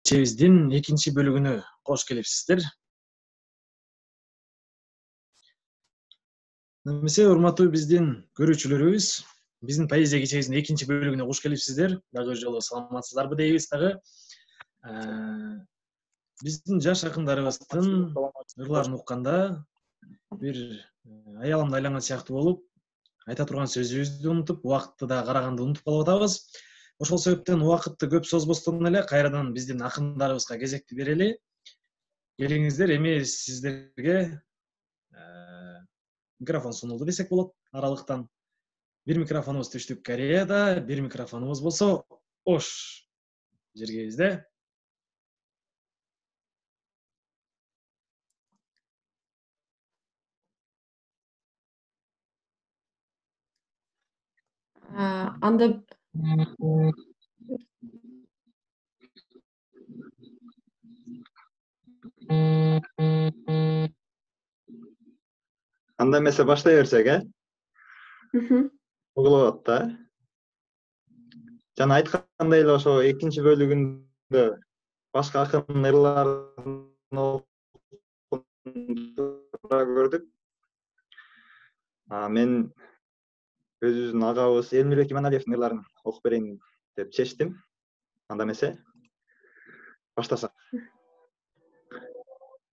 кечебиздин экинчи бөлүгүнө кош келипсиздер. Немесе урматтуу биздин көрүүчүлөрүбүз, биздин поэзия кечебиздин экинчи бөлүгүнө кош келипсиздер. Дагы жолу саламатсыздарбы дейбиз дагы. Биздин жаш акындарыбыздын ырларын укканда бир аялымды айланган сыяктуу болуп, айта турган сөзүбүздү унутуп, убакытты да караганды унутуп калып атабыз. Ошол себептен убакытты көп созбостон эле кайрадан биздин акындарыбызга кезекти берели. Келиңиздер, эми сиздерге микрофон сунулду десек болот. Аралыктан бир микрофонубуз Түштүк Кореяда, бир микрофонубуз болсо Ош жергебизде. Анда эмесе баштай берсек, угулуп атат да. Жана айткандай эле ошо экинчи бөлүгүндө башка акын ырларын көрдүк. Мен өзүбүздүн агабыз Элмирбек Иманалиевдин ырларын окуп берейин деп чечтим. Анда эмесе баштасак.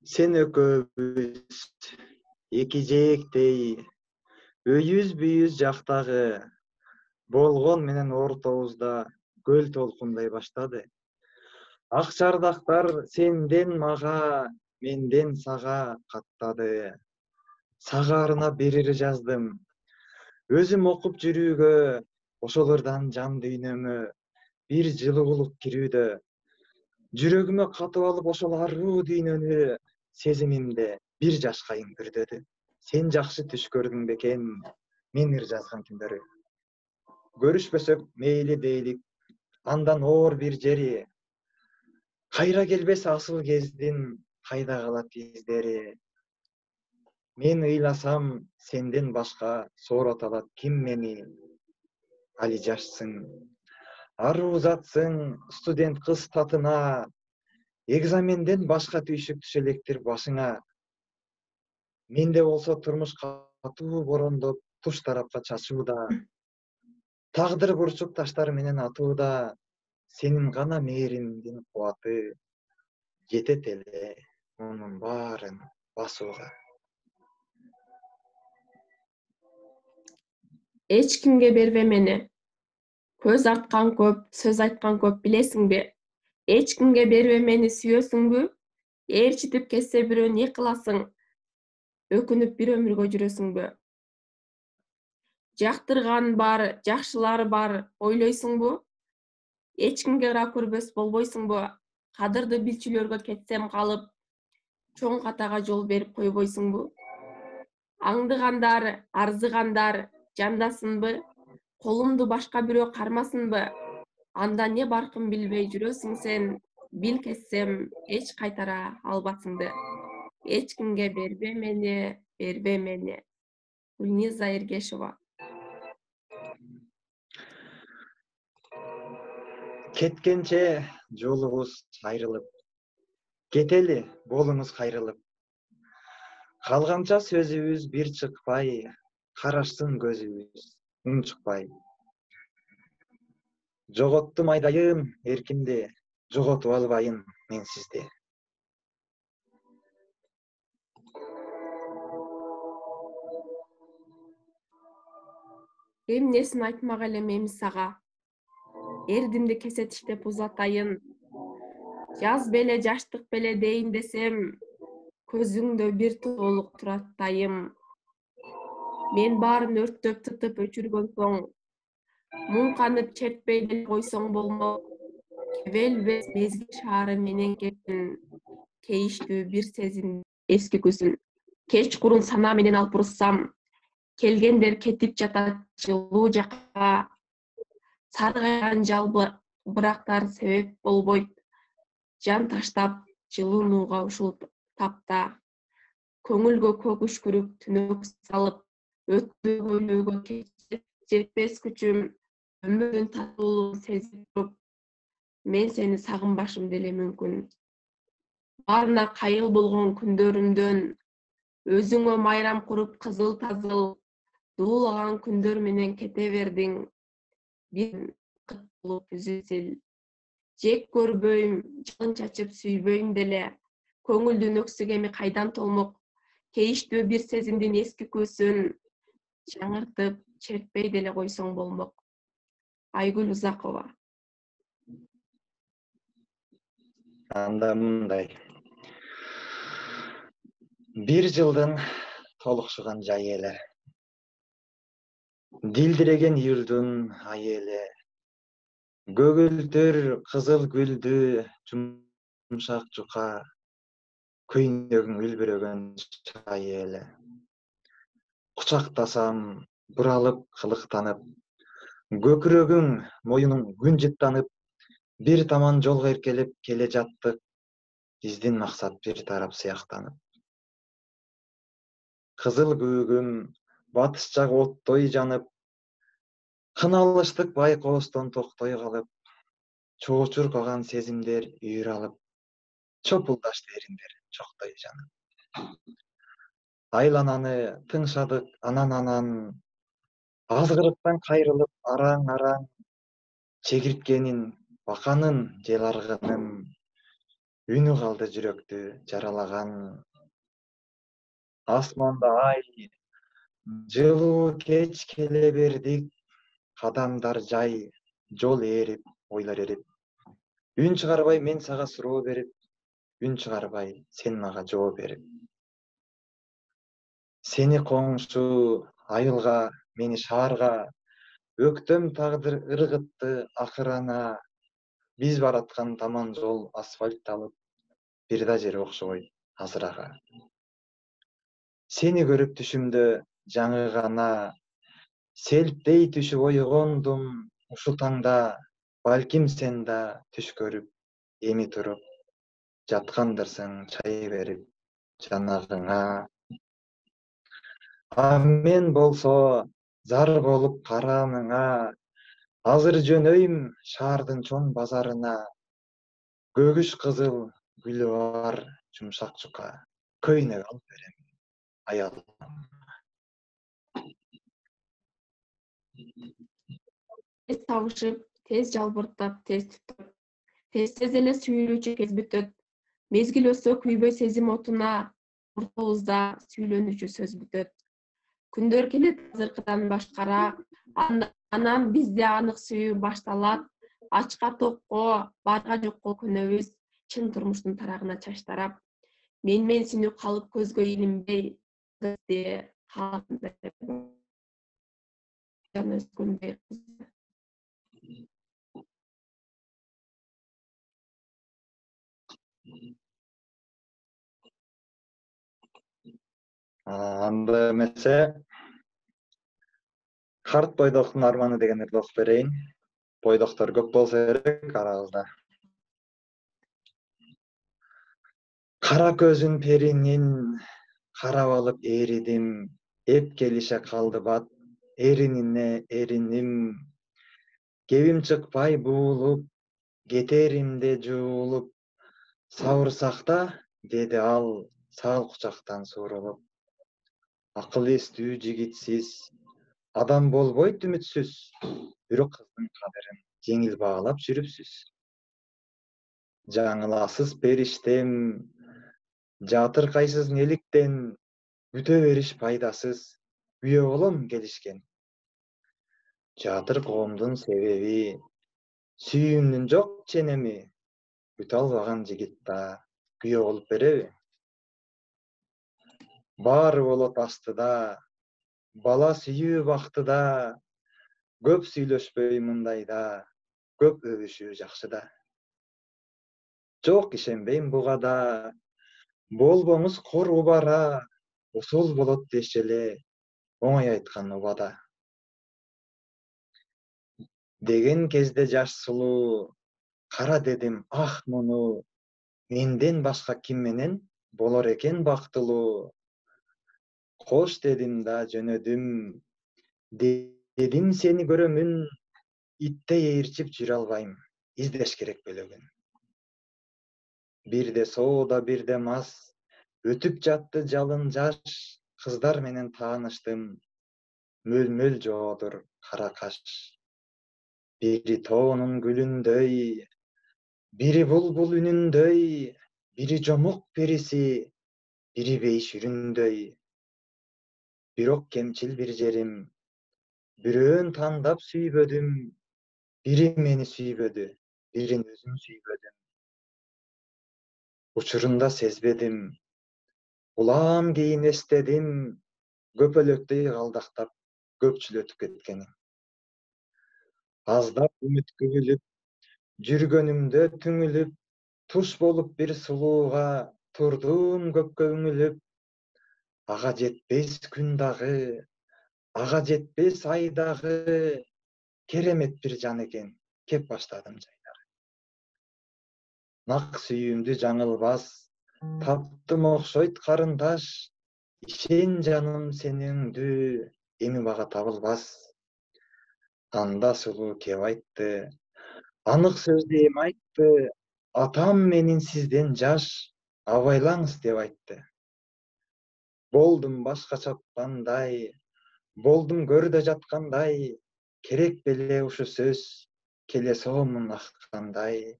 Сен экөөбүз эки жээктей өйүз жактагы болгон менен ортобузда көл толкундай баштады. Ак чардактар сенден мага, менден сага каттады. Сага берир жаздым. Өзүм окуп жүрүүгө, ошолордан жан дүйнөмө бир жылуулук кирүүдө. Жүрөгүмө катып алып ошол аруу дүйнөнү, сезимимде бир жашкайың бүрдөдү. Сен жакшы түш көрдүң бекен, мен ыр жазган күндөрү. Көрүшпөсөк мейли дейлик, андан оор бир жери. Кайра келбес асыл кездин кайда калат издери. Мен ыйласам, сенден башка соорот алат ким мени? Али жашсың, аруу затсың, студент кыз татына. Экзаменден башка түйшүк түшө электир башыңа. Менде болсо турмуш катуу борондоп, туш тарапка чачууда. Тагдыр бурчук таштар менен атууда. Сенин гана мээриңдин кубаты жетет эле мунун баарын басууга. эч кимге бербе мени. Көз арткан көп, сөз айткан көп, билесиңби? Эч кимге бербе мени, сүйөсүңбү? Ээрчитип кетсе бирөө не кыласың? Өкүнүп бир өмүргө жүрөсүңбү? Жактырган бар, жакшылар бар, ойлойсуңбу? Эч кимге ыра көрбөс болбойсуңбу? Кадырды билчүлөргө кетсем калып, чоң катага жол берип койбойсуңбу? Аңдыгандар, арзыгандар, жандасынбы? Колумду башка бирөө кармасынбы? Анда не баркын билбей жүрөсүң сен, бил кетсем эч кайтара албасыңды. Эч кимге бербе мени. Гүлниза Эргешова. Кеткенче жолубуз айрылып, кетели болуңуз кайрылып. Калганча сөзүбүз бир чыкпай, карашсын көзүбүз унчукпай. Жоготтум айдайым эркимди, жоготуп албайын мен сизди. Эмнесин айтмак элем эми сага? Эрдимди кесетиштеп узатайын. Жаз беле, жаштык беле дейин десем, көзүңдө бир тоолук тураттайым. Мен баарын өрттөп тытып өчүргөн соң, муңканып чертпей деле койсоң болмок. Кебелбес мезгил шаары менен кетин, кейиштүү бир сезим эски күзүн. Кечкурун сана менен алып уруссам, келгендер кетип жатат жылуу жакка. Саргайган жалбырактар себеп болбойт. Жан таштап жылынууга ушул тапта. Көңүлгө көк үшкүрүк түнөк салып, өтүүгө ойлоого жетпес күчүм, өмүрдүн татуулугун сезип туруп, мен сени сагынбашым деле мүмкүн. Баарына кайыл болгон күндөрүмдөн өзүңө майрам куруп кызыл-тазыл дуулаган күндөр менен кете бердиң. Бир кыт болуп үзүлсил. Жек көрбөйм, жалын чачып сүйбөйм деле. Көңүлдүн өксүк эми кайдан толмок? Кейиштүү бир сезимдин эски күүсүн жаңыртып, чертпей деле койсоң болмок. Айгүл Узакова. Анда мындай. Бир жылдын толукшуган жай эле. Дилдиреген июлдун айы эле. Көгүлтөр кызыл гүлдү жумшак жука, көйнөгүң үлбүрөгөн чайы эле. Кучактасам, буралып кылыктанып, көкүрөгүң, моюнуң күн жыттанып, бир таман жолго эркелеп келе жаттык, биздин максат бир тарап сыяктанып. Кызыл күүгүм батыш жак оттой жанып, кыналыштык байкоостон токтой калып, чоочуркаган сезимдер үйүр алып, чопулдашты эриндер чоктой жанып. Айлананы тыңшадык анан, азгырыктан кайрылып араң, чегирткенин, баканын жел аргынын, үнү калды жүрөктү жаралаган. Асманда ай, жылуу кеч келе бердик, кадамдар жай, жол ээрип, ойлор эрип. Үн чыгарбай мен сага суроо берип, үн чыгарбай сен мага жооп берип. Сени коңшу айылга, мени шаарга, өктөм тагдыр ыргытты акырана. Биз бараткан таман жол асфальтталып, бир да жер окшобой азыр ага. Сени көрүп түшүмдө жаңы гана, селттей түшүп ойгондум ушул таңда. Балким сен да түш көрүп, эми туруп, жаткандырсың чай берип жанагыңа. А мен болсо зар болуп карааныңа, азыр жөнөйм шаардын чоң базарына. Көгүш кызыл гүлү бар жумшак жука, көйнөк алып берем аялым. Тез табышып, тез жалбыртап, тез түтөп, тез эле сүйүлүүчү кез бүтөт. Мезгил өтсө күйбөй сезим отуна, ортобузда сүйлөнүүчү сөз бүтөт. Күндөр келет азыркыдан башкараак, анан бизде анык сүйүү башталат. Ачка токко, барга жокко көнөбүз, чын турмуштун тарагына чач тарап. Менсинүү калып көзгө илинбей, Анда эмесе Карт бойдоктун арманы дегенди окуп берейин. Бойдоктор көп болсо керек арабызда. Кара көзүн перинин карап алып эридим, эп келише калды бат, эринине эриним. Кебим чыкпай буулуп, кетеримде жуулуп, сабырсакта, деди ал сал кучактан суурулуп. Акыл эстүү жигитсиз, адам болбойт үмүтсүз, бирок кыздын кадырын жеңил баалап жүрүпсүз. Жаңыласыз периштем, жатыркайсыз неликтен, бүтө бериш пайдасыз, күйөө болом келишкен. Жатыр коомдун себеби, сүйүүмдүн жок ченеми, бүтө албаган жигит да күйөө болуп береби? Баары болот астыда, бала сүйүү бактыда, көп сүйлөшпөй мындайда, көп өбүшүү жакшы да. Жок ишенбейм буга да, болбоңуз кор убара, усул болот деши эле, оңой айткан убада. Деген кезде жаш сулуу, кара дедим ах муну, менден башка ким менен болор экен бактылуу. Кош дедим да жөнөдүм, дедим сени көрөмүн, иттей ээрчип жүрө албайм. издеш керек бөлөгүн. Бирде соода, бирде мас, өтүп жатты жалын жаш, кыздар менен тааныштым, мөл-мөл жоодур кара каш. Бири тоонун гүлүндөй, бири булбул үнүндөй, бири жомок периси, бири бейиш үрүндөй. Бирок кемчил бир жерим, бирөөн тандап сүйбөдүм, бири мени сүйбөдү, бирин өзүм сүйбөдүм. Учурунда сезбедим, улам кийин эстедим, көпөлөктөй калдактап көпчүлөтүп кеткенин. Аздап үмүткө күлүп, жүргөнүмдө түңүлүп, туш болуп бир сулууга турдум көккө үңүлүп. Ага жетпес күн дагы, ага жетпес ай дагы, керемет бир жан экен, кеп баштадым жайдары. Нак сүйүүмдү жаңылбас, таптым окшойт карындаш, ишен жаным сенеңдү, эми бага табылбас. Анда сулуу кеп айтты, анык сөздү эми айтты, атам менин сизден жаш, абайлаңыз деп айтты. Болдум башкача уткандай, болдум көрдө жаткандай, керек беле ушу сөз, келе соомун аккандай.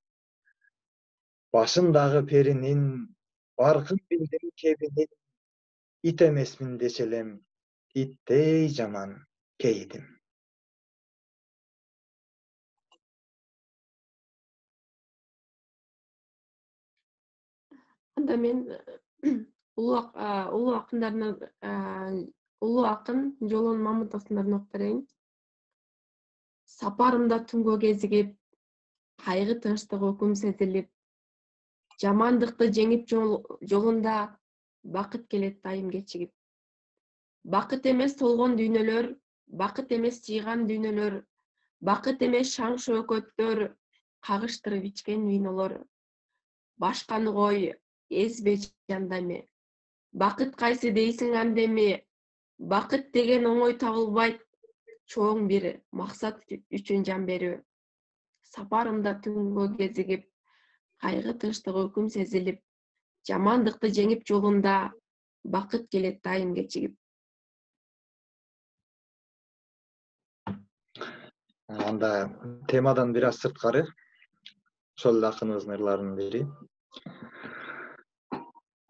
Башындагы перинин, баркын билдим кебинин, ит эмесмин десе элем, иттей жаман кейидим. Анда мен улуу акын Жолон Мамытовдун окуп берейин. Сапарымда түнгө кезигип, кайгы тынчтык өкүм сезилип, жамандыкты жеңип жолунда бакыт келет дайым кечигип. Бакыт эмес толгон дүйнөлөр, бакыт эмес жыйган дүйнөлөр, бакыт эмес шаң шөөкөттөр, кагыштырып ичкен винолор. Башканы кой, эзбе жанда эми. Бакыт кайсы дейсиң анда эми? Бакыт деген оңой табылбайт, чоң бир максат үчүн жан берүү. Сапарымда түнгө кезигип, кайгы тынчтык өкүм сезилип, жамандыкты жеңип жолунда бакыт келет дайым кечигип. Анда темадан бир аз сырткары, ошол эле акыныбыздын ырларынын бири.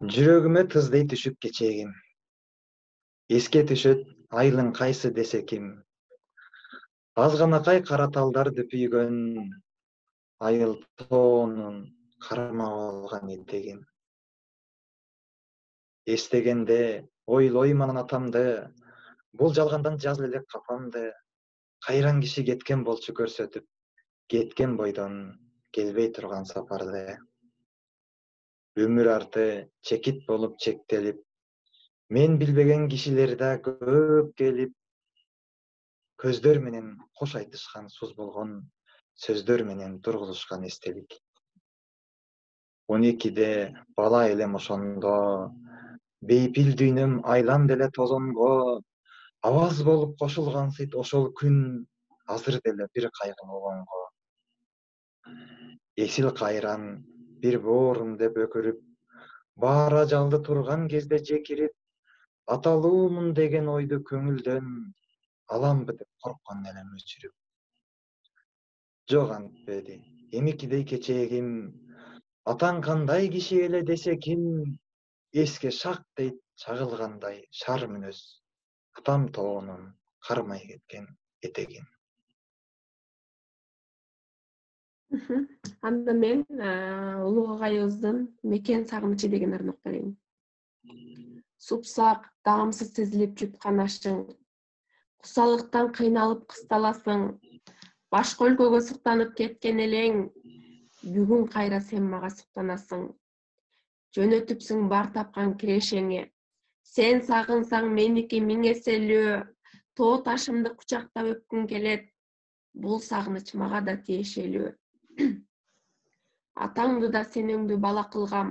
Жүрөгүмө тыздый түшүп кечегим, эске түшөт айылың кайсы десе ким. Азганакай кара талдар дүпүйгөн, айыл тоонун кармап алган этегин. Эстегенде ойлойм анан атамды, бул жалгандан жазып элек капамды. Кайран киши кеткен болчу көрсөтүп, кеткен бойдон келбей турган сапарды. Өмүр арты чекит болуп чектелип, мен билбеген кишилер да көп келип, көздөр менен кош айтышкан суз болгон, сөздөр менен тургузушкан эстелик. 12-де бала элем ошондо, бейпил дүйнөм айланды эле тозонго, аваз болуп кошулгансыйт ошол күн, азыр деле бир кайгылуу конго. Эсил кайран, бир боорум деп өкүрүп, баар ажалды турган кезде жекирип, аталуумун деген ойду көңүлдөн, аламбы деп корккон элем өчүрүп. Жок антпеди, эмикидей кечегим, атаң кандай киши эле десе ким, эске шак дейт чагылгандай шар мүнөз, атам тоонун кармай кеткен этегин. Анда мен улуу агайыбыздын Мекен сагынычы деген ырын окуп берейин. Супсак, даамсыз сезилип жуткан ашың, кусалыктан кыйналып кысталасың, башка өлкөгө суктанып кеткен элең, бүгүн кайра сен мага суктанасың. Жөнөтүпсүң бар тапкан кирешеңи, сен сагынсаң меники миң эселүү, тоо ташымды кучактап өпкүң келет, бул сагыныч мага да тиешелүү. Атаңды да сенеңдүү бала кылгам,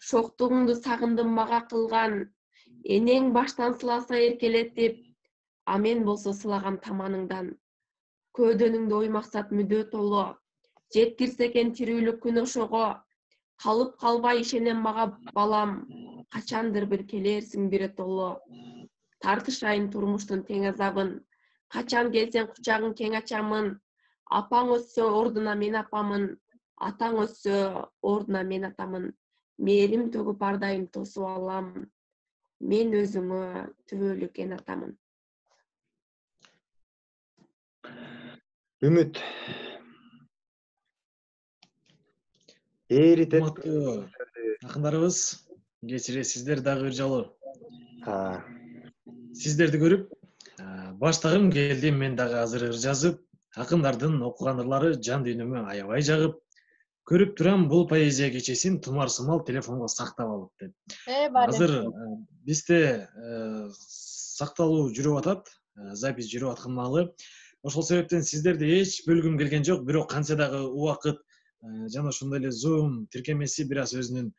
шоктугуңду сагындым мага кылган, энең баштан сыласа эркелетип, а мен болсо сылагам таманыңдан. Көөдөнүңдө ой максат мүдө толо, жеткирсе экен тирүүлүк күн ошого. Калып калбай ишенем мага балам, качандыр бир келерсиң биротоло. Тартышайын турмуштун тең азабын, качан келсең кучагың кең ачамын. Апаң өссө ордуна мен апамын, атаң өссө ордуна мен атамын. Мээрим төгүп ар дайым тосуп алам, мен өзүңө түбөлүк эн атамын. Үмүт. Эритет. Урматтуу акындарыбыз, кечиресиздер дагы бир жолу. Сиздерди көрүп баштагым келди, мен дагы азыр ыр жазып, акындардын окуган ырлары жан дүйнөмө аябай жагып, көрүп турам бул поэзия кечесин тумарсымал телефонго сактап алып деп. Азыр бизде сакталуу жүрүп атат, запись жүрүп аткан маалы. Ошол себептен сиздерди эч бөлгүм келген жок, бирок канча дагы убакыт жана ошондой эле Zoom тиркемеси бир аз өзүнүн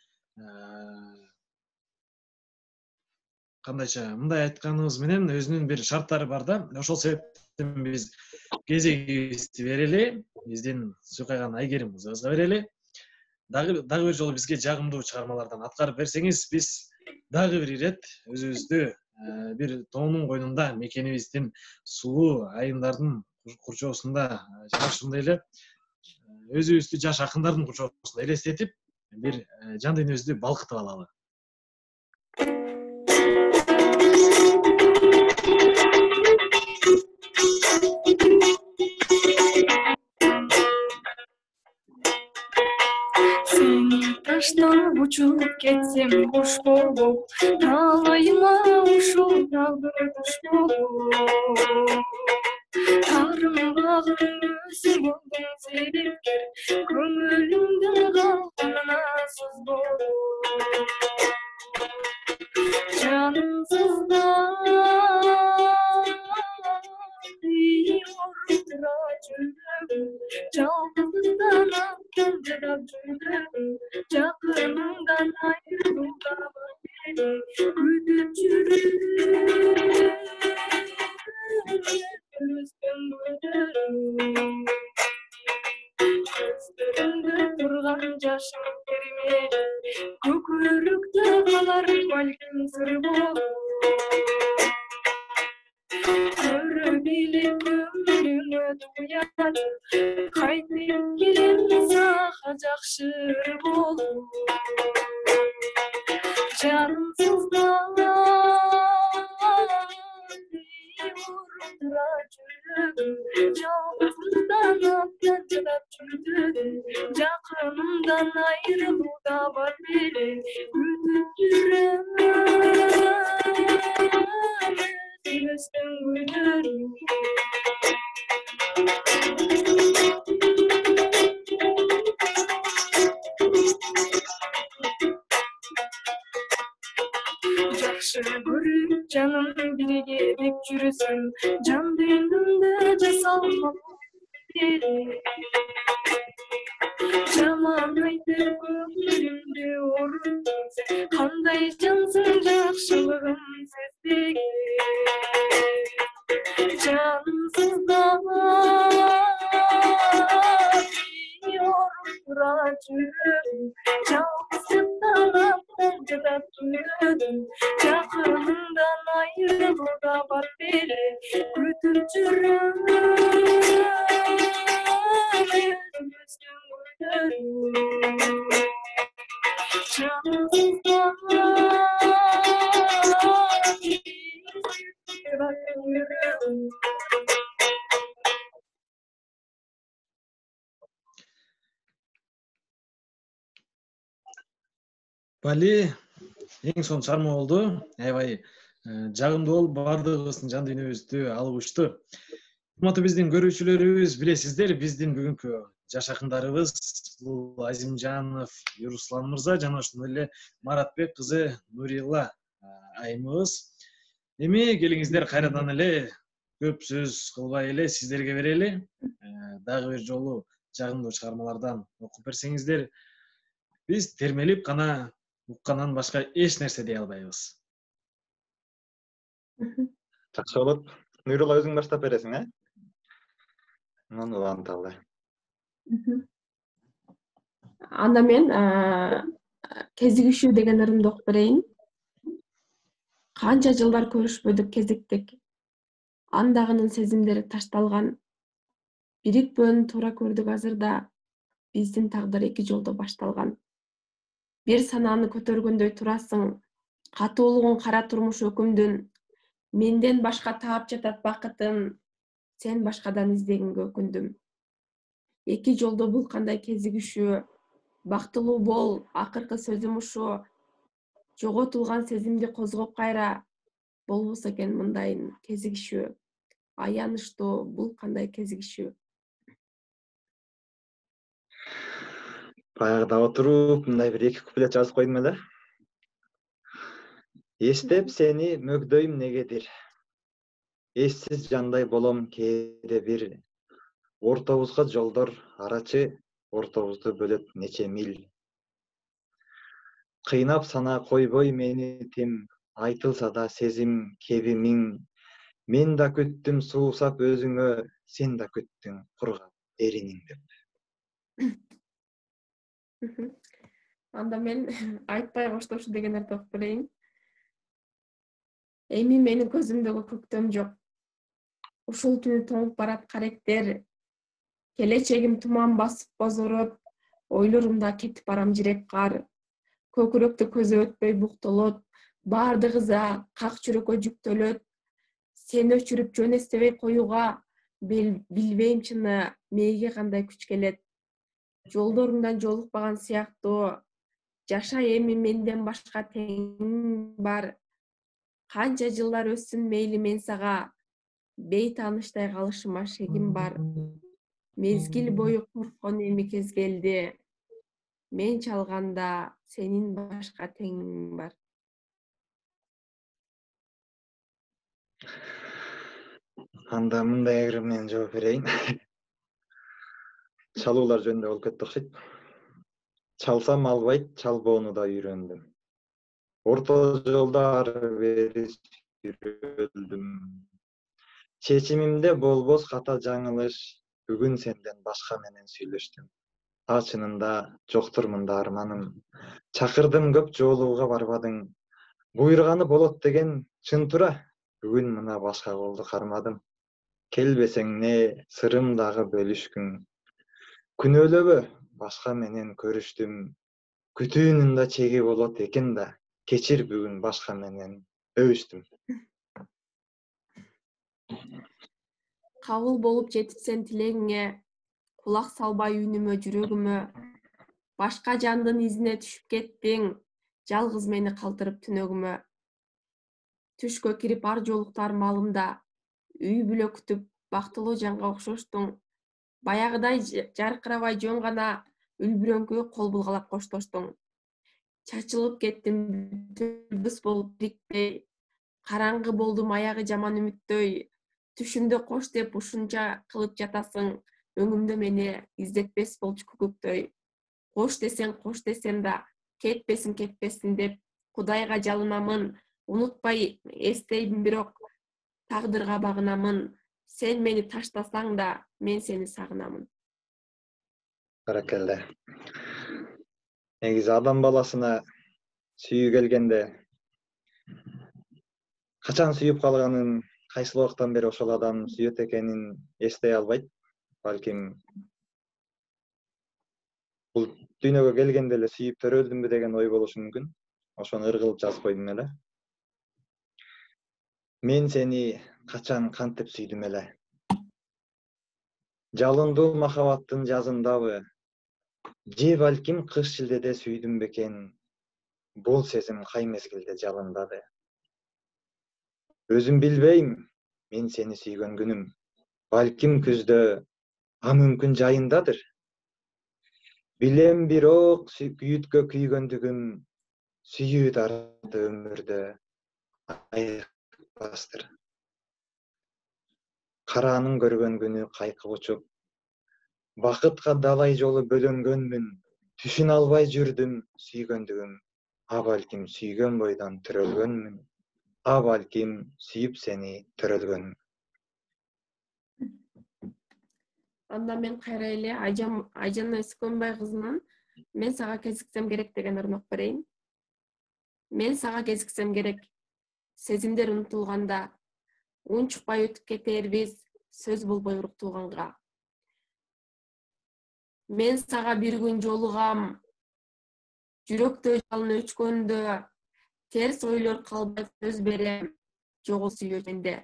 кандайча мындай айтканыбыз менен өзүнүн бир шарттары бар да. Ошол себептен биз кезегибизди берели, биздин сыйкайган Айгерим кызыбызга берели. Дагы бир жолу бизге жагымдуу чыгармалардан аткарып берсеңиз, биз дагы бир ирет өзүбүздү бир тоонун койнунда мекенибиздин сулуу айымдардын курчоосунда жана ошондой эле өзүбүздү жаш акындардын курчоосунда элестетип, бир жан дүйнөбүздү балкытып алалы. Таштап учуп кетсем куш болуп, талайыма ушул тагдыр туш болуп. Тарым багым өзү болдум себепкер, көңүлүмдүн калганына сөз болуп. Жанымсыздан оруктура жүрөгүм, жалгыздыктан атқан жырак жүрөгүм, жакыныңдан айрылууга барбедим, күтүп жүрөм өстөн гүлдөрүм. Көздөрүмдө турган жашым термелип, көкөрөктө калар балким сыр болуп. Көрө билип көңүлүңө туят, кайтып келем сага жакшы болуп. Жанымсыздан оруктура жүрөгүм, жалгыздыктан атқан жырак жүрөгүм, жакынымдан айрылууда бар беле, күтүп жүрөм өстөн гүлдөрүм. Жакшы көрүп жаным бирге деп жүрөсүң, жан дүйнөмдө жасалмак эле. Жаман айтып көңүлүмдү оруттуң, кандай жансың жакшылыгым сезбеген. Жанымсыздан оруктура жүрөгүм, жалгыздыктан атқан жырак жүрөгүм, жакыныңдан айрылууда бар беле, күтүп жүрөм өстөн гүлдөрүм. Жанымсыздан жүрөгүм. Бали эң сонун чыгарма болду. Аябай жагымдуу болуп, баардыгыбыздын жан дүйнөбүздү алып учту. Урматтуу биздин көрүүчүлөрүбүз, билесиздер, биздин бүгүнкү жаш акындарыбыз бул Азимжанов Юруслан мырза жана ошондой эле Маратбек кызы Нурилла айымыбыз. Эми келиңиздер кайрадан эле көп сөз кылбай эле сиздерге берели. Дагы бир жолу жагымдуу чыгармалардан окуп берсеңиздер, биз термелип гана уккандан башка эч нерсе дей албайбыз. Жакшы болот. Нурилла өзүң баштап бересиң, Анан уланталы. Анда мен кезигишүү деген ырымды окуп берейин. Канча жылдар көрүшпөдүк, кезиктик. Андагынын сезимдери ташталган. Бирикпөөнү туура көрдүк азырда. Биздин тагдыр эки жолдо башталган. Бир санааны көтөргөндөй турасың. Катуулугун кара турмуш өкүмдүн. Менден башка таап жатат бакытын. Сен башкадан издегенге өкүндүм. Эки жолдо бул кандай кезигишүү? Бактылуу бол, акыркы сөзүм ушул. Жоготулган сезимди козгоп кайра. Болбосо экен мындайын кезигишүү. Аянычтуу, бул кандай кезигишүү? Баягыда отуруп мындай бир эки куплет жазып койдум эле. Эстеп сени мөгдөйм негедир. Эссиз жандай болом кээде бир. Ортобузга жолдор арачы, ортобузду бөлөт нече миль. Кыйнап сана койбой мени тим, айтылса да сезим кебимиң. Мен да күттүм суусап өзүңө, сен да күттүң кургап эриниң деп. Анда мен айтпай коштошу деген эрте окуп берейин. Эми менин көзүмдөгү көктөм жок. Ушул түнү тоңуп барат каректер. Келечегим туман басып бозороп, ойлорумда кетип барам жирек кар. Көкүрөктү көзү өтпөй буктолот, баардыгы как жүрөккө жүктөлөт. Сени өчүрүп жөн эстебей коюуга, билбейм чыны мээге кандай күч келет. Жолдорумдан жолукпаган сыяктуу, жашай эми менден башка теңиң бар. Канча жылдар өссүн мейли мен сага, бейтааныштай калышыма шегим бар. Мезгил бою корккон эми кез келди. Мен чалганда сенин башка теңиң бар. Анда мындай ырым менен жооп берейин. Чалуулар жөнүндө болуп кетти окшойт. Чалсам албайт, чалбоону да үйрөндүм. Орто жолдо ары бери сүрөлдүм. Чечимимде болбос ката жаңылыш, бүгүн сенден башка менен сүйлөштүм. Чынында жоктур мында арманым. Чакырдым көп жолууга барбадың. Буйруганы болот деген чын тура. Бүгүн мына башка колду кармадым. Келбесең не сырым дагы бөлүшкүң. Күнөөлөбө, башка менен көрүштүм. Күтүүнүн да чеги болот экен да. Кечир бүгүн башка менен өбүштүм. Кабыл болуп жетипсен тилегиңе, кулак салбай үнүмө, жүрөгүмө. Башка жандын изине түшүп кеттиң, жалгыз мени калтырып түнөгүмө. Түшкө кирип ар жолуктар малымда, үй бүлө күтүп бактылуу жанга окшоштуң. Баягыдай жаркырабай жөн гана үлбүрөңкү кол булгалап коштоштуң. Чачылып кеттим бүтүлбүс болуп бирикпей, караңгы болдум аягы жаман үмүттөй. Түшүмдө кош деп ушунча кылып жатасың, өңүмдө мени издетпес болчу күкүктөй. Кош десем да, кетпесин деп Кудайга жалынамын. Унутпай эстеймин бирок, тагдырга багынамын. Сен мени таштасаң да, мен сени сагынамын. Баракелде. Негизи адам баласына сүйүү келгенде качан сүйүп калганын, кайсыл убактан бери ошол адам сүйөт экенин эстей албайт. Балким бул дүйнөгө келгенде эле сүйүп төрөлдүмбү деген ой болушу мүмкүн. Ошону ыргылып жазып койдум эле. Мен сени качан кантип сүйдүм эле. Жалындуу махабаттын жазындабы, же балким кыш шилдеде сүйдүм бекен. Бул сезим кай мезгилде жалындады. Өзүм билбейм, мен сени сүйгөн күнүм. Балким күздө, а мүмкүн жайындадыр. Билем бирок күйүткө күйгөндүгүм, сүйүү дарды өмүрдө айыкпастыр. Караанын көргөн күнү кайкып учуп, бакытка далай жолу бөлөнгөнмүн. Түшүнө албай жүрдүм сүйгөндүгүм. А балким сүйгөн бойдон төрөлгөнмүн. А балким сүйүп сени төрөлгөнмүн. Анда мен кайра эле Айжан Эскөнбай кызынан Мен сага кезиксем керек деген өрнөк берейин. Мен сага кезиксем керек. Сезимдер унутулганда, унчукпай өтүп кетербиз сөз болбой уруктулганга. Мен сага бир күн жолугам, жүрөктө жалын өчкөндө, терс ойлор калбай сөз берем, жогу сүйгөндө.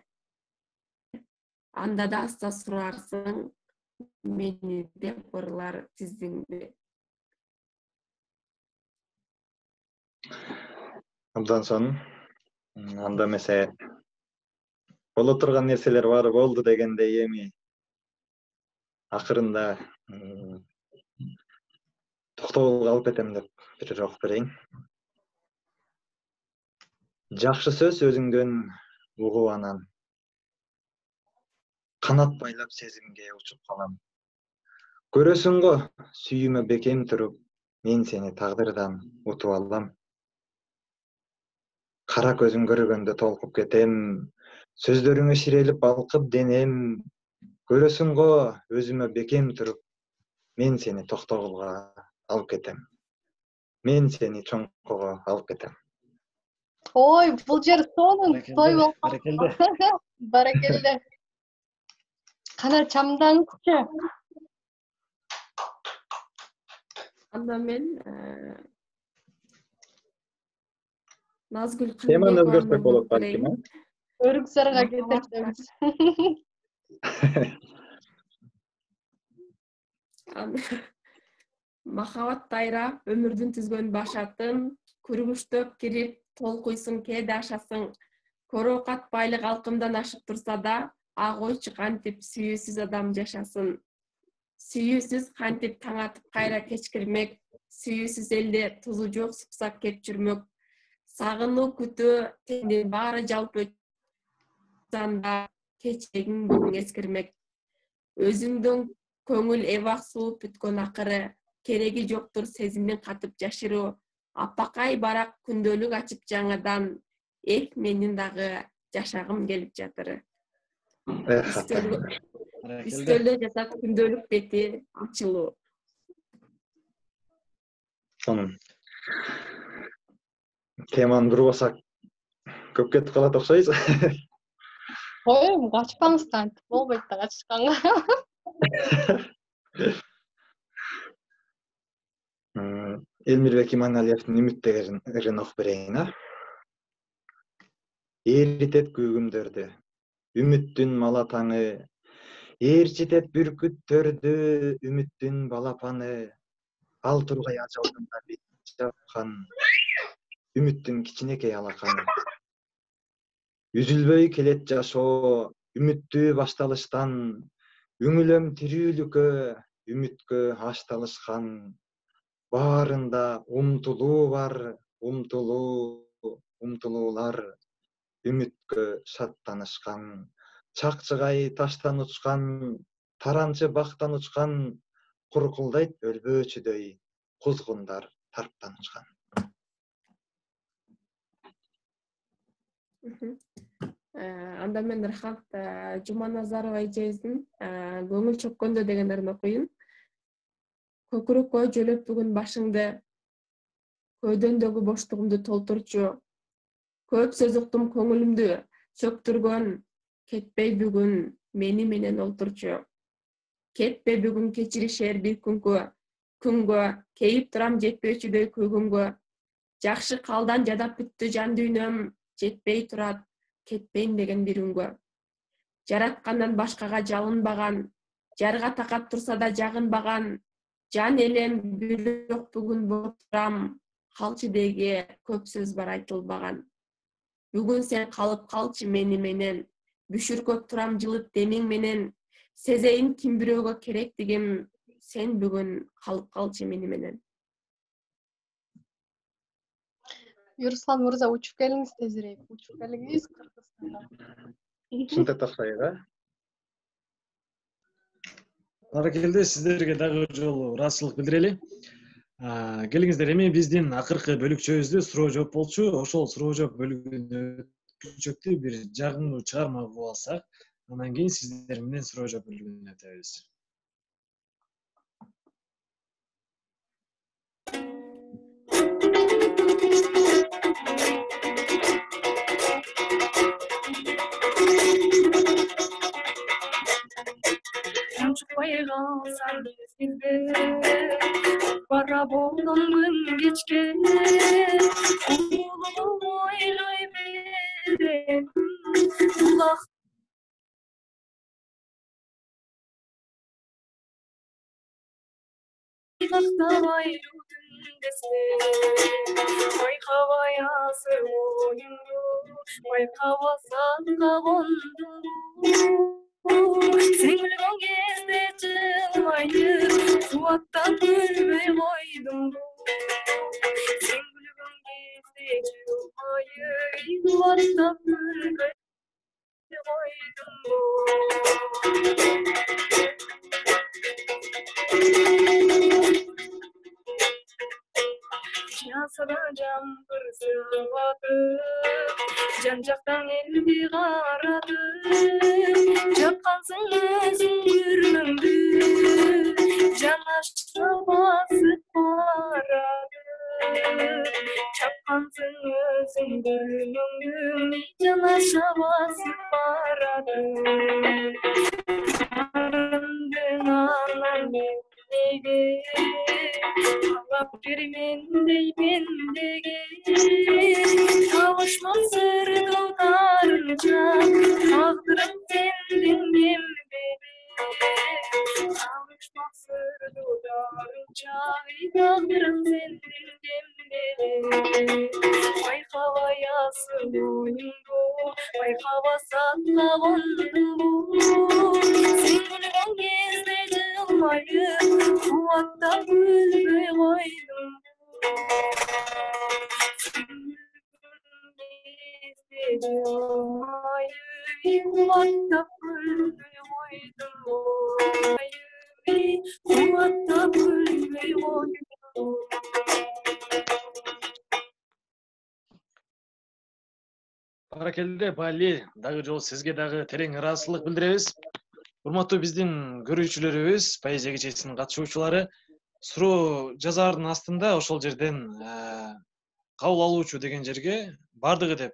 Анда да аста сурарсың, мени деп ырлар тиздиңди. Абдан сонун. Анда эмесе боло турган нерселер баары болду дегендей эми акырында токтогулга алып кетем деп бир ырок берейин. Жакшы сөз өзүңдөн угуп анан канат байлап сезимге учуп калам. Көрөсүң го, сүйүүмө бекем туруп, мен сени тагдырдан утуп алам. Кара көзүң көргөндө толкуп кетем, сөздөрүңө ширелип балкып денем. Көрөсүң го, өзүмө бекем туруп, мен сени токтогулга алып кетем. Мен сени чоңкого алып кетем. Ой, бул жер сонун той болуп Баракелде. Баракелде. Кана чамдаңызчы. Анда мен Назгүл Теманы Кырымбекованын өзгөртсөк болот балким, берейин. Өрүксарга кетирчебиз. Махабат тайрап, өмүрдүн түзгөн башатын, күргүчтөп кирип, толкуйсуң кээде ашасың. Короокат байлык алкымдан ашып турса да, койчу кантип сүйүүсүз адам жашасын. Сүйүүсүз кантип таң атып кайра кечкирмек, сүйүүсүз элде тузу жок супсак кеп жүрмөк. Сагынуу күтүү тендин баары жалп өтсанда, кечегиң бүгүн эскирмек. Өзүңдөн көңүл эбак сууп бүткөн акыры, кереги жоктур сезимдин катып жашыруу. Апакай барак күндөлүк ачып жаңадан, менин дагы жашагым келип жатыр. Үстөлдө жатат күндөлүк бети ачылуу. Сонун. Теманы бурбасак көп кетип калат окшойбуз. Ой, качпаңыз кантип болбойт да качканга. Элмирбек Иманалиевдин Үмүт деген ырынок берейин, а? Эритет күүгүмдөрдү, үмүттүн малатаңы, ээрчитет бүркүттөрдү, үмүттүн балапаны, ал тургай ажалдын да бет жапкан, үмүттүн кичинекей алаканы. Үзүлбөй келет жашоо, үмүттүү башталыштан, үңүлөм тирүүлүккө, үмүткө ашталышкан. Баарында умтулуу бар, умтулуулар, үмүткө шаттанышкан. Чакчыгай таштан учкан, таранчы бактан учкан, куркулдайт өлбөөчүдөй, кузгундар тарптан учкан. Анда мен Рахат Жуманазарова эжебиздин көңүл чөккөндө деген ырын окуйм. Көкүрөккө жөлөп бүгүн башыңды, көөдөмдөгү боштугумду толтурчу. Көп сөз уктум көңүлүмдү чөктүргөн, кетпей бүгүн мени менен олтурчу. Кетпе бүгүн кечиришер бир күнгө, кейип турам жетпөөчүдөй көгүмгө. Жакшы калдан жадап бүттү жан дүйнөм, жетпей турат, кетпейм деген бир үнгө. Жараткандан башкага жалынбаган, жарга такап турса да жагынбаган, жан элем бирок бүгүн болуп турам, калчы деге көп сөз бар айтылбаган. Бүгүн сен калып калчы мени менен, бүшүркөп турам жылыт демиң менен, сезейин ким бирөөгө керектигим, сен бүгүн калып калчы мени менен. Юруслан мырза, учуп келиңиз тезирээк. Учуп келиңиз Кыргызстанга. Ушинтип окшойт, Баракелде, сиздерге дагы бир жолу ыраазычылык билдирели. Келиңиздер, эми биздин акыркы бөлүкчөбүздө суроо жооп болчу. Ошол суроо жооп бөлүгүнө өткүнчөктү бир жагымдуу чыгарма угуп алсак, андан кийин сиздер менен суроо жооп бөлүгүнө өтөбүз. Unutmay kalsan bizde Bara boldum gün geçken Oğlumu oylay verem Kulak Bayrudun dese Bayqavayası oyundu Bayqavasan qavondun Sen gülgün кезде жылмайып Қуаттан өлмей қойдым Sen gülgün кезде жылмайып Қуаттан өлмей Жасыра жаңбыр сыйладым Жан-жақтан елді қарадым Жаққансың өзің жүрміңді Жанаша басып барадым Чапқансың өзің жүрміңді Жанаша басып барадым Арындың анан мендеге Алап бер мендей мендеге Табышмам сырдылдарынша Тағдырым сендің ембеде Табышмам сырдылдарынша Тағдырым сендің ембеде Байқабаясы ойыңды Байқабасан қағондың Sen gülgün кезде жылмайып Қуаттап өлмей қойдым Sen gülgün кезде жылмайып Қуаттап өлмей қойдым Қуаттап өлмей қойдым Баракелде Бали, дагы жолу сизге дагы терең ыраазычылык билдиребиз. Урматтуу биздин көрүүчүлөрүбүз, поэзия кечесинин катышуучулары, суроо жазаардын астында ошол жерден кабыл алуучу деген жерге бардыгы деп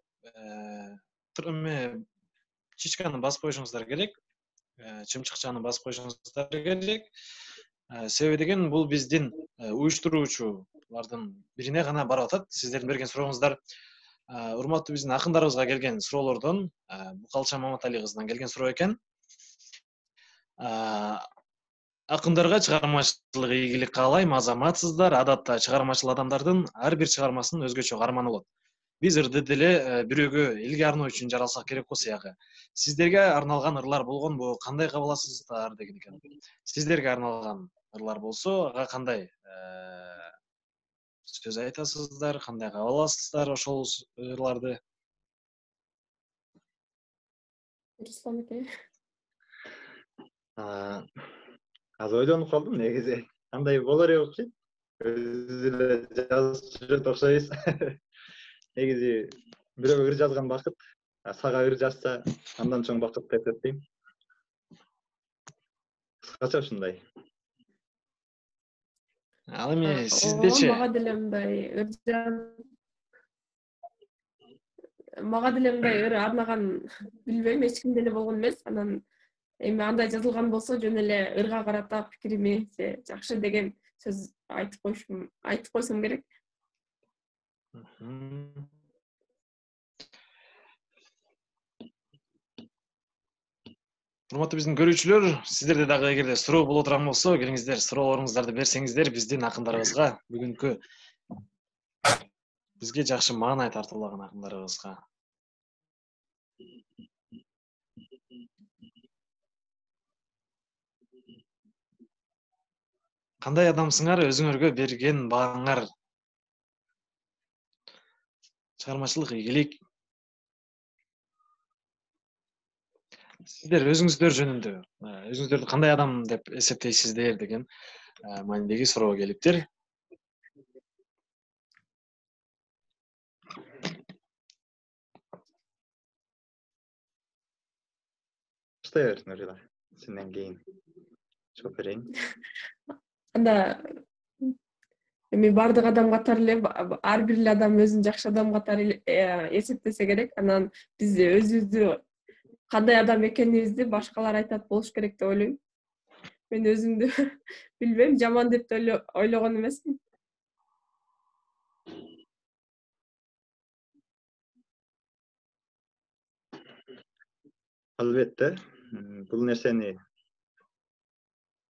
чичканы басып коюшуңуздар керек, чымчыкчаны басып коюшуңуздар керек. Себеби деген бул биздин уюштуруучулардын бирине гана барып атат. Сиздердин берген сурооңуздар урматтуу биздин акындарыбызга келген суроолордон, Букалча Маматали кызынан келген суроо экен. Акындарга чыгармачылык ийгилик каалайм, азаматсыздар. Адатта чыгармачыл адамдардын ар бир чыгармасынын өзгөчө каарманы болот. Биз ырды деле бирөөгө элге арноо үчүн жаралсак керек болсо ягы. Сиздерге арналган ырлар болгонбу, кандай кабыл аласыздар деген экен. Сиздерге арналган ырлар болсо, ага кандай сөз айтасыздар, кандай кабыл аласыздар ошол ырларды? Руслан эке. Аз ойлонуп калдым негизи. Кандай болор эле окшойт. Өзү эле жазып жүрөт окшойбуз. Негизи бирөөгө ыр жазган бакыт, сага ыр жазса, андан чоң бакыт деп эсептейм. Кыскача ушундай. Ал эми сиздечи? Мага деле мындай ыр арнаган билбейм, эч кимде эле болгон эмес. Анан эми андай жазылган болсо жөн эле ырга карата пикирими же жакшы деген сөз айтып койсом керек. Урматтуу биздин көрүүчүлөр, сиздерде дагы эгерде суроо боло турган болсо, келиңиздер, суроолоруңуздарды берсеңиздер биздин акындарыбызга, бүгүнкү бизге жакшы маанай тартуулаган акындарыбызга. Кандай адамсыңар, өзүңөргө берген бааңар? Чыгармачылык ийгилик. Сиздер өзүңүздөр жөнүндө, өзүңүздөрдү кандай адам деп эсептейсиздер деген маанидеги суроо келиптир. Баштай бер, Нурила. Сенден кийин жооп берейин. Анда Эми бардык адам катары эле ар бир эле адам өзүн жакшы адам катары эсептесе керек. Анан биз өзүбүздү кандай адам экенибизди башкалар айтат болуш керек деп ойлойм. Мен өзүмдү билбейм, жаман деп да ойлогон эмесмин. Албетте, бул нерсени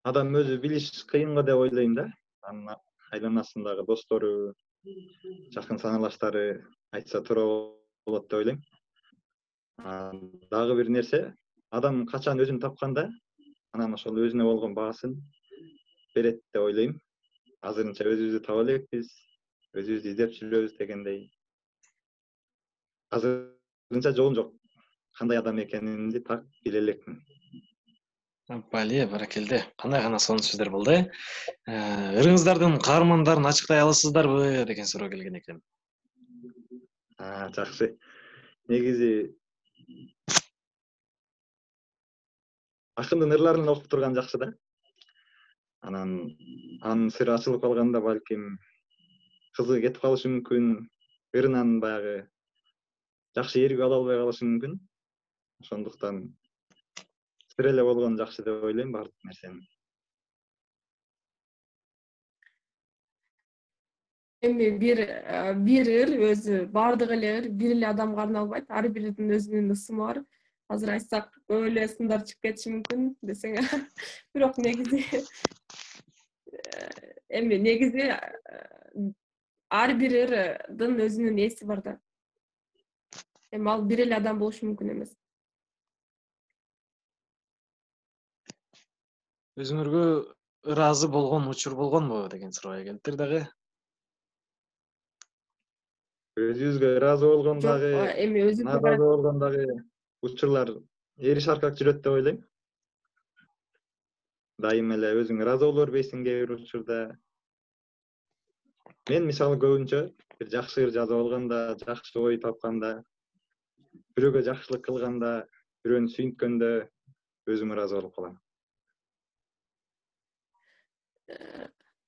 адам өзү билиш кыйын го деп ойлойм да. Анын айланасындагы достору, жакын саналаштары айтса туура болот деп ойлойм. Дагы бир нерсе, адам качан өзүн тапканда, анан ошол өзүнө болгон баасын берет деп ойлойм. Азырынча өзүбүздү таба элекпиз, өзүбүздү издеп жүрөбүз дегендей. Азырынча жолум жок. Кандай адам экенимди так биле элекмин. Бали, баракелде. Кандай гана сонун сөздөр болду, э? Ырыңыздардын каармандарын ачыктай аласыздарбы деген суроо келген экен. Жакшы. Негизи акындын ырларын окуп турган жакшы да. Анан анын сыры ачылып калганда балким кызыгы кетип калышы мүмкүн, ырынан баягы жакшы ээргүү ала албай калышы мүмкүн. Ошондуктан сыр эле болгон жакшы деп ойлойм баардык нерсени. Эми бир ыр өзү баардык эле ыр бир эле адамга арналбайт. Ар биринин өзүнүн ысымы бар. Азыр айтсак көп эле ысымдар чыгып кетиши мүмкүн десең. Бирок негизи ар бир ырдын өзүнүн ээси бар да. Эми ал бир эле адам болушу мүмкүн эмес. Өзүңөргө ыраазы болгон учур болгонбу деген суроо келиптир дагы. Өзүбүзгө ыраазы болгон Жок, дагы, эми өзүңө нааразы болгон дагы учурлар эри шаркак жүрөт деп ойлойм. Дайым эле өзүң ыраазы боло бербейсиң кээ бир учурда. Мен мисалы көбүнчө бир жакшы ыр жазып алганда, жакшы ой тапканда, бирөөгө жакшылык кылганда, бирөөнү сүйүнткөндө өзүм ыраазы болуп калам.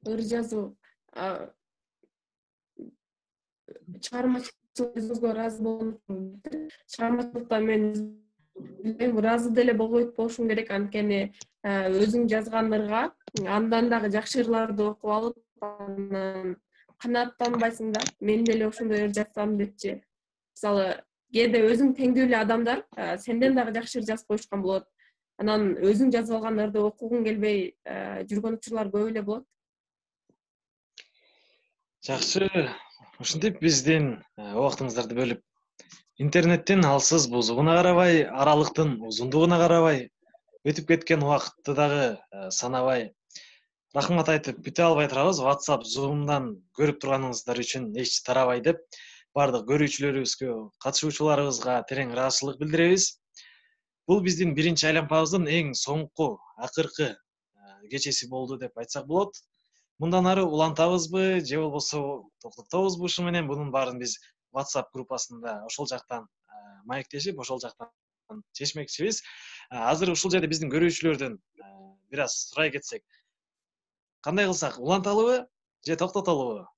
ыр жазуу чыгармачылык өзүңүзгө ыраазы болгон чыгармачылыкта мен билбейм, ыраазы деле болбойт болушум керек. Анткени өзүң жазган ырга андан дагы жакшы ырларды окуп алып, анан канааттанбайсың да. Мен деле ошондой ыр жазсам депчи. Мисалы, кээде өзүң теңдүү эле адамдар сенден дагы жакшы ыр жазып коюшкан болот. Анан өзүң жазып алган ырды окугуң келбей жүргөн учурлар көп эле болот. Жакшы. Ушинтип биздин убактыңыздарды бөлүп интернеттин алсыз бузугуна карабай, аралыктын узундугуна карабай, өтүп кеткен убакытты дагы санабай рахмат айтып бүтө албай турабыз. WhatsApp, Zoom'дан көрүп турганыңыздар үчүн эч тарабай деп бардык көрүүчүлөрүбүзгө, катышуучуларыбызга терең ыраазычылык билдиребиз. Бул биздин биринчи айланпабыздын эң соңку, акыркы кечеси болду деп айтсак болот. Мындан ары улантабызбы, же болбосо токтотобузбу ушу менен? Бунун баарын биз WhatsApp группасында ошол жактан маектешип, ошол жактан чечмекчибиз. Азыр ушул жерде биздин көрүүчүлөрдөн бир аз сурай кетсек, кандай кылсак, уланталыбы же токтотолубу?